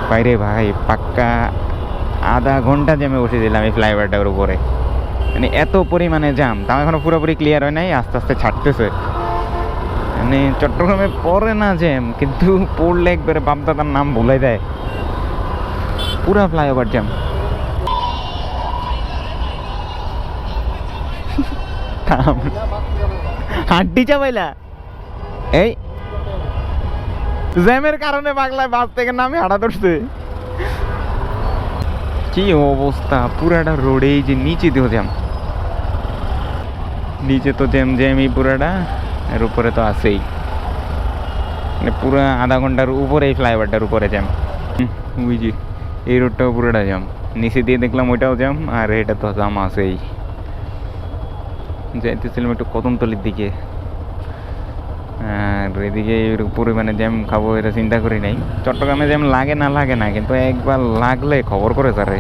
বাইরে ভাই পাক্কা আধা ঘন্টা জ্যামে বসেছিলাম এই ফ্লাইওভারটার উপরে, মানে এত পরিমাণে জ্যাম। তাও এখনো পুরোপুরি ক্লিয়ার হয় নাই, আস্তে আস্তে ছাড়তেছে। মানে চট্টগ্রামে পড়ে না জ্যাম, কিন্তু পড়লে একবারে বাপদাদার নাম ভুলাই দেয়। পুরা ফ্লাইওভার জ্যাম। হাড্ডি চাপাইলা এই জ্যামের কারণে বাংলায় বাস থেকে নামে হাঁটা ধরছে। কি অবস্থা পুরাটা রোডে, এই যে নিচে দিও জ্যাম, নিচে তো জ্যাম জ্যামই পুরাটা, এর উপরে তো আছেই। মানে পুরো আধা ঘন্টার উপরে এই ফ্লাইওভারটার উপরে জ্যাম। বুঝি এই রোডটাও পুরোটা জ্যাম, নিচে দিয়ে দেখলাম ওইটাও জ্যাম, আর এটা তো জ্যাম আছেই। যাইতেছিলাম একটু কদমতলির দিকে, আর এদিকে পরিমাণে জ্যাম খাবো এটা চিন্তা করি নাই। চট্টগ্রামে জ্যাম লাগে না লাগে না, কিন্তু একবার লাগলে খবর করে স্যারে।